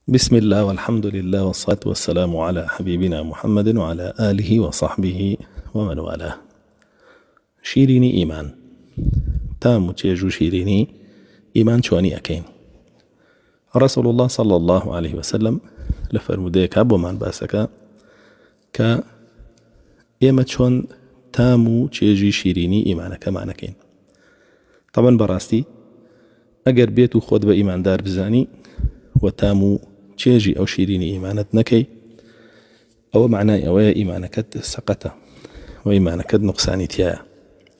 بسم الله والحمد لله والصلاة والسلام على حبيبنا محمد وعلى آله وصحبه ومن والاه. شيريني إيمان تام تيجو شيريني إيمان شواني أكين. رسول الله صلى الله عليه وسلم لفرموديك أبو من باسك ك إيمة شون تامو تيجي شيريني إيمانك معنكين. طبعا براستي أجر بيتو خود بإيمان دار بزاني وتامو تيجي أو شيريني إيمانت نكي أو معناه أو إيمانك سقطة وإيمانك نقصاني تيايا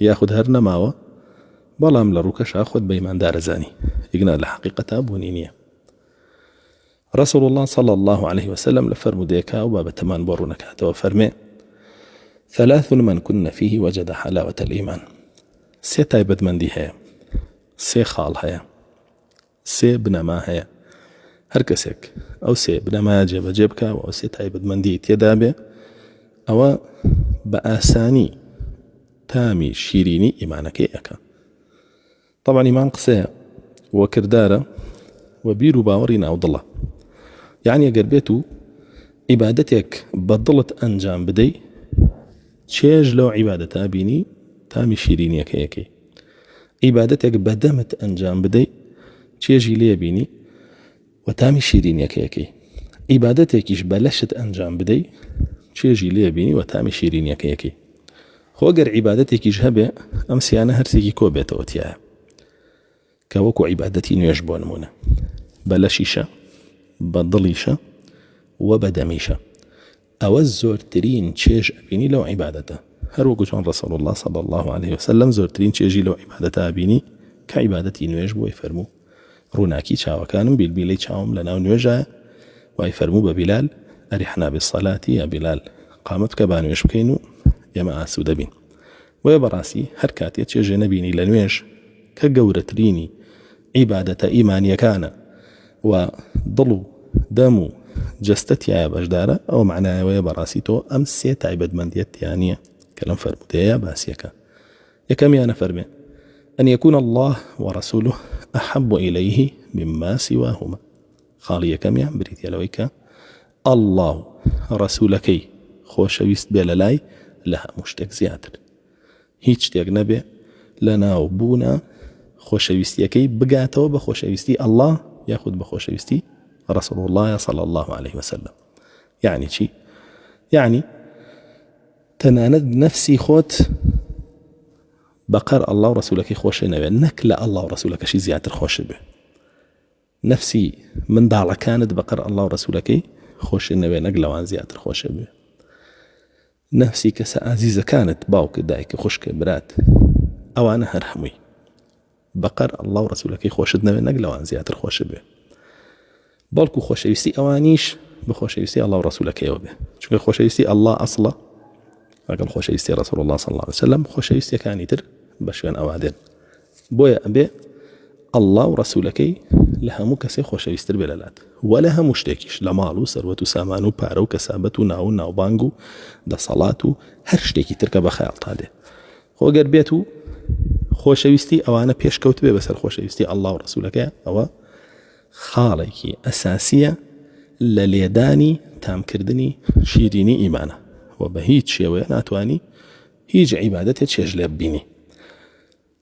ياخد هرنا ماوة بلام لروكش أخذ بإيمان دار زاني يقنا لحقيقة بونينية. رسول الله صلى الله عليه وسلم لفرمو ديكا وباب تمان بورونك وفرمي ثلاث من كن فيه وجد حلاوة الإيمان. سي تايبد من دي هيا سي خال هيا سي بنما هيا هر کەسێک ئەو سێ بنەمایە جێبەجێ بکە و ئەو سێ تایبەتمەندی تێدا بێ ئەوە بە ئاسانی تامی شیرینی ئیمانەکەی ئەکا. طبعا ئیمان قسەیە وە کردارە و بیر و باوەڕی ناودڵە. یعنی ئەگەر بێت و عیبادەتێک بە دڵت ئەنجام بدەی چێژ لەو عیبادەتە بینی تامی شیرینیەکە یەکەی. عیبادەتێک بە دەمت ئەنجام بدەی چێژی لێ بینی وتامي شيرين يكيكي. عبادتكيش بلشت أنجام بدي چێژی لێ بینی وتامی شیرین یەکەیەکی. خۆگەر عیبادەتێکیش هەبێ ئەم سیانە هەرسێکی کۆ بێتەوە تایە کە وەکو عیبادەتی نوێژ بۆ نمونە بە لەشیشە بە دڵیشە و بە دەمیشە. ئەوە زۆرترین چێژ ئەبینی لەو عیبادەتە هەر وەکو چۆن ڕەسوڵ الله صلی الله عليه وسلم زۆرترین چێژی لەو عیبادەتە ئەبینی کە عیبادەتی نوێژ بۆی فەرموو ڕووناکی چاوەکانم بیلبیلەی چاوم لەناو نوێژە وای فەرموو بە بیلال ئەریحنا بالصەلاتی یا بیلال قامت بکە با نوێژ بکەین و ئێمە ئاسوودە بین. وێ بەڕاستی هەر کاتێ چێژێ نەبینی لە نوێژ کە گەورەترینی عیبادەتە ئیمانیەکانە و دڵ و دەم و جەستەتیایە بەشدارە ئەو معنایەوەیە بەڕاستی تۆ ئەم سێ تایبەتمەندیەت تیانە کە لەم فەرمودەیە باسیەکە. یەکەمیانە فەرمێ أن يكون الله ورسوله أحب إليه مما سواهما. خالية كم يا بريت يلويك الله رسولكي خوشويست بلالاي لها مشتك زيادر هيج تيق نبي لنا وبونا خوشويست يكي بقاتو بخوشويستي الله ياخد بخوشويستي رسول الله صلى الله عليه وسلم. يعني شي يعني تناند نفسي خوت بقر الله ورسولك خوش نبي نكلا الله ورسولك شي زيادة خوش به نفسي من دعلا كانت بقر الله ورسولك خوش نبي نقلا وان زيادة خوش به نفسي كسا عزيزة كانت باوك دايك خوشك برات او انا هرحمي بقر الله ورسولك خوش نبي نقلا وان زيادة خوش به بالكو خوش يستي اوانيش بخوش يستي الله ورسولك يوبه شو خوش يستي الله اصلا لكن خوش يستي رسول الله صلى الله عليه وسلم خوش يستي كان يتر بشوان أوادين بويا أبي الله ورسولك لها مكسي خوش يستر بلالات ولها مشتكيش لمالو سروة سامانو بارو كسابتو ناو بانغو دا صلاتو هرشتكي تركب خيالت هذا هو قربيتو خوش يستي أوانا بيش كوت بي بس الخوش يستي الله ورسولك أو خاليكي أساسية لليداني تام كردني شيريني إيمانه وبهيج شيء ناتواني هيج عبادته تشيج لبيني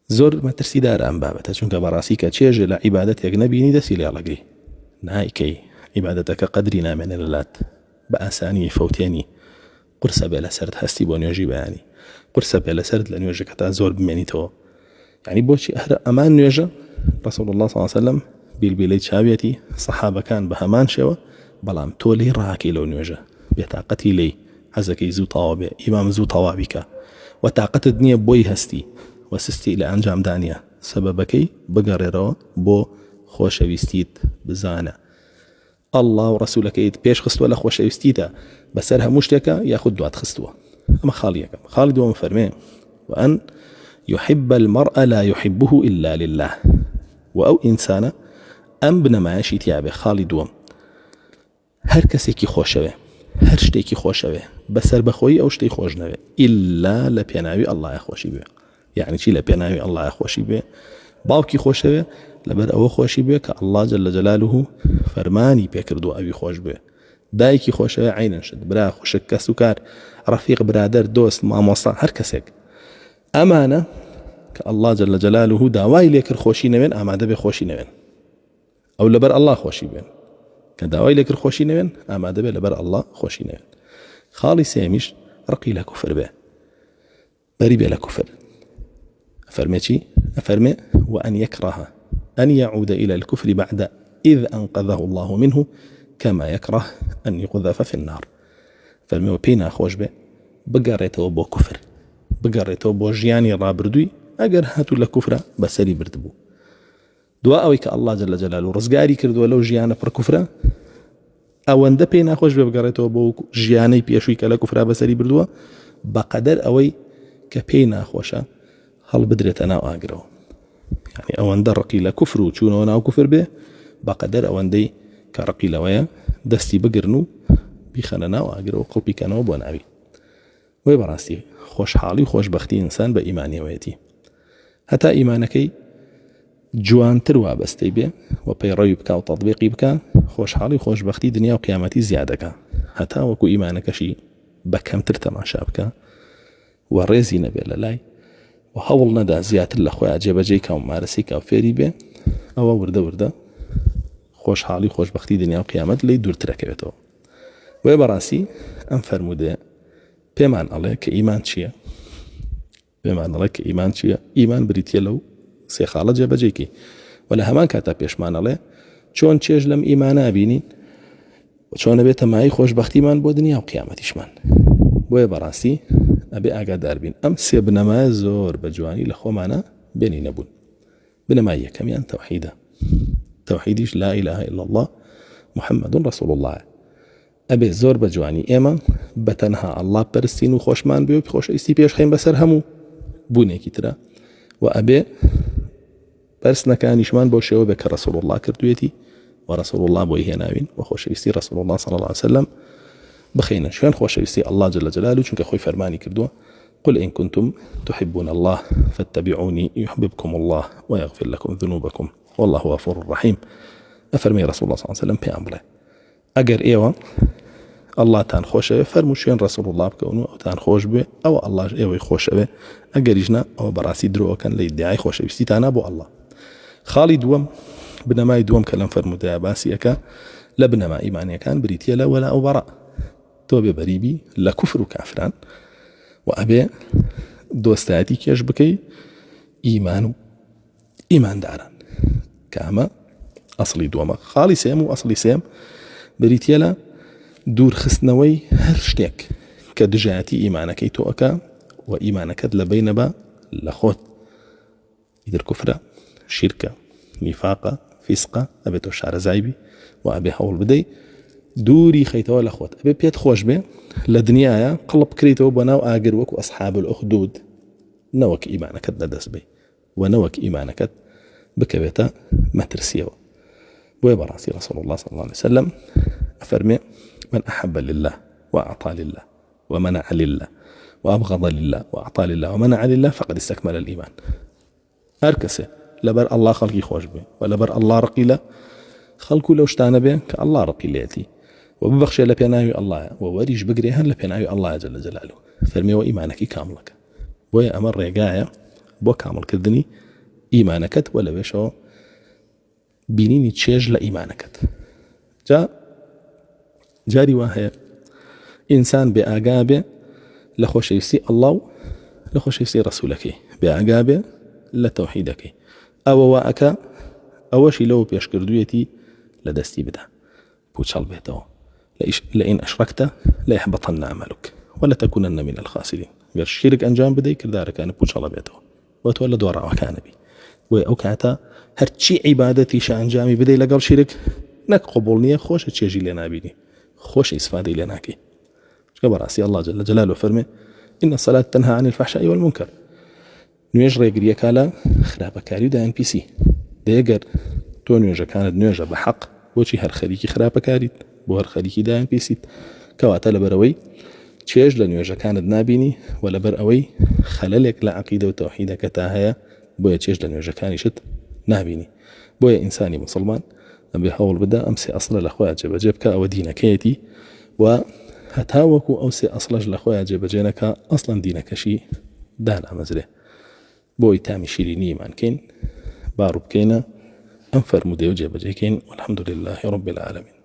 زور ما ترسي دار ام بابته چونك براسيك تشيج لعبادتك نبيني دسي لي نايكي عبادتك قدرنا من اللات بأساني فوتيني قرصة بلا سرد هستي بون يجيب يعني قرصة بلا سرد لأن يوجك تا زور بماني تو يعني بوشي أهر أمان يوجه رسول الله صلى الله عليه وسلم بالبيلي شابيتي صحابة كان بهمان شوا بلام تولي راكي لو يوجه بطاقتي لي حزكي زو طوابع إمام زو طوابك وتاقت الدنيا بوي هستي وسستي إلى أنجام دانيا سببكي بقرروا بو خوشويستيت بزانا الله ورسولك إيد بيش خستوا لخوشويستيتا بسرها مشتكا ياخد دوات خستوا أما خالد ومفرمين وأن يحب المرء لا يحبه إلا لله وأو إنسانا أم بنماشي تيابه خالد وم هركسيكي خوشوه هر شتێکی خۆشەوێ بەسەر بەخۆی ئەو شتەی خۆش نەوێ ئیلا لە پێناوی ئەڵڵای خۆشی بێ. یعنی چی لە پێناوی ئەڵڵای خۆشی بێ باوکی خۆشەوێ لەبەر ئەوە خۆشی بێ کە الله جل جلاله فەرمانی پێکردو ئەوی خۆش بێ. دایکی خۆشەوێ عینەن شت، برا خوشک، کەس و کار، ڕەفیق، برادەر، دۆست، مامۆستا، هەر کەسێک ئەمانە کە الله جل جلاله داوای لێکرد خۆشی نەوێن، ئامادە بێ خۆشی نەوێن. ئەو لەبەر الله خۆشی بێن، کە داوای لێکرد خۆشی نەوێن ئامادە بێ لەبەر الله خۆشی نەوێن. خاڵی سێمیش ڕقی لە کوفر بێ، بەری بێ لە کوفر. أفرمي شي؟ أفرمي وأن يكره أن يعود إلى الكفر بعد إذ أنقذه الله منه كما يكره أن يقذف في النار. فرمي وبينا خوش به بقريته بو كفر، بقريته بو جياني رابردوي أقر هاتو لكفرة بسري بردبو دواء أويك الله جل جلاله رزقاري كردو لو جيانا پر كفرة أو أند بينا خوش به بقريته بو جياني بيشويك لكفرة بسري بردوا بقدر أوي كبينا خوشا هل بدرێتە ناو ئاگرەوە. يعني ئەوەندە ڕقی لە کوفر و چوونەوە ناو کوفر بێ بەقەدەر ئەوەندەی کە ڕقی لەوەیە دەستی بگرن و بیخەنە ناو ئاگرەوە و قڵپیکەنەوە بۆ ناوی. وەی بەڕاستی خۆشحاڵی خۆشبەختی ئینسان بە ئیمانیەوەیەتی، هەتا ئیمانەکەی جوانتر وابەستەی بێ و پەیڕەوی بکا و تەطبیقی بکا، خۆشحاڵی خۆشبەختی دنیا و قیامەتی زیادەکە، هەتا وەکو ئیمانەکەشی بە کەمتر تەماشا بکە و ڕێزی نەبێ لە لای و هەوڵ نەدا زیاتر لە خۆیان جێبەجێی کا و مارەسی کا و فێری بێ، ئەوە وردە وردە خۆشحاڵی خۆشبەختی دنیا و قیامەت لی دوورترەکەوێتەوە. وێ بەڕاستی ئەم فەرمودێ پێمان ئەڵێ کە ئیمان چییە؟ پێمان ئەڵێ کە ئیمان چییە؟ ئیمان بریتیە لەو سێ خاڵە جێبەجێکی و لە هەمان کاتا پێشمان ئەڵێ چۆن چێژ لەم ئیمانە بینین و چۆنە بێتە مای خۆشبەختیمان بۆ دنیا و قیامەتیشمان. بۆیە بەڕاستی ئەبێ ئاگادار بین ئەم سێ بنەمایە زۆر بە جوانی لە خۆمانە بێنی نەبوون. بنەمای یەکەمیان تەوحیدە، تەوحیدیش لا إله إلا الله محمد رسول الله. ئەبێ زۆر بە جوانی ئێمە بە تەنها ئەڵڵا پەرستین و خۆشمان بێ و خۆشەویستی پێشخەین بەسەر هەموو بوونێکی ترە و ئەبێ پەرستنەکانیشمان بۆ شێوە بێ کە رسول الله کردوێتی و رسول الله بۆی هێناوین و خۆشەویستی رسول الله صلى الله عليه وسلم بخينا شوين خۆشەویستی الله جل جلاله چونکە خۆی فەرمانی کردووە قل إن كنتم تحبون الله فاتبعوني يحببكم الله ويغفر لكم ذنوبكم والله غفور رحيم. أفرمي رسول الله صلى الله عليه وسلم بيان بڵێ ئەگەر ئێوە الله تان خۆشەوێ فەرمو شوێن رسول الله بکەون و ئەوتان خۆش بێ ئەوە الله ئێوەی خۆشەوێ، ئەگەریشنا ئەوە بەڕاستی درۆکەن لە ئیدعای خۆشەویستیتانە بۆ الله. خاڵی دووەم بنەمای دووەم کە لەم فەرمودەیە باسی ئەکا لە بنەما ئیمانیەکان بریتیە لە وەلا ئەو بەڕە، تۆ بێ بەریبی لە کوفر و کافران و ئەبێ دۆستایەتی کێش بکەی ئیمان و ئیمانداران کە ئەمە ئەسڵی دووەمە. خاڵی سێم و ئەسڵی سێم بریتیە لە دوورخستنەوەی هەر شتێک کە دژایەتی ئیمانەکەی تۆ ئەکا و ئیمانەکەت لە بەی نەبا لە خۆت، ئیدر کوفرە، شیرکە، نیفاقە، فیسقە، ئەبێ تۆ شارەزایبی و ئەبێ هەوڵ بدەی دووری خەیتەوە لە خۆت، ئەبێ پێت خۆش بێ لە دنیاە قڵب کریتەوە بۆ ناو ئاگر وەکو ئەسحاب الأخدود، نەوەک ئیمانەکەت لەدەست بێ و نەوەک ئیمانەکەت بکەوێتە مەترسیەوە. بۆیە بەڕاستی رسول الله صلى الله عليه وسلم أفرمي من أحب لله وأعطى لله ومنع لله وأبغض لله وأعطى لله ومنع لله فقد استكمل الإيمان. هركسه لبر الله خلقي خوش به ولبر الله رقيله خلقو لو شتانه به كالله رقيلتي وببخش لبيناوي الله ووريج بقريها لبيناوي الله جل جلاله. فرمي وإيمانك كاملك بويا أمر رقايا بو كامل كذني إيمانكت ولا بشو بينيني تشيج لإيمانكت. جاري واهي إنسان بأعقابه لخوشيسي الله لخوشيسي رسولك بأعقابه لتوحيدك أو واكا أوشي لو بيشكردويتي لدستي بدا بوشال بيتو لئن أشركت لا يحبطن عملك ولا تكونن من الخاسرين. الشرك أنجام بدي كردارك أنا بوشال بيتو وتولد وراء وكان بي وأوكاتا هرشي عبادتي شأنجامي بدي لقل شرك نك قبولني خوش تشيجي لنا بيني خوش إسفادي لناكي كبر راسي الله جل جلاله فرمي إن الصلاة تنهى عن الفحشاء والمنكر. نوێژ ڕێگریەکە لە خراپەکاری و دایان پیسی دەیەگەر تۆ نوێژەکانت نوێژە بە حەق بۆچی هەر خەریکی خراپەکاریت بۆ هەر خەریکی دایان پیسیت کەواتە لەبەرەوەی چێژ لە نوێژەکانت نابینی و لەبەر ئەوەی خەلەلێک لە عەقیدە و تەوحیدەکە تا هەیە بۆیە چێژ لە نوێژەکانیشت نابینی. بۆیە ئینسانی مسلمان ئەبێ هەوڵ بدە ئەم سێ ئەسڵە لە خۆیان جێبەجێ بکە، ئەوە دینەکەیەتی، و هەتاوەکو ئەو سێ ئەسڵەش لە خۆیان جێبەجێ نەکا ئەسڵەن دینەکەشی دانامەزرێ. بۆی تامی شیرینی ئیمانکەین، باڕوو بکەینە ئەم فەرموودەیە و جێبەجێکەین. والحەمدولله رب العالمین.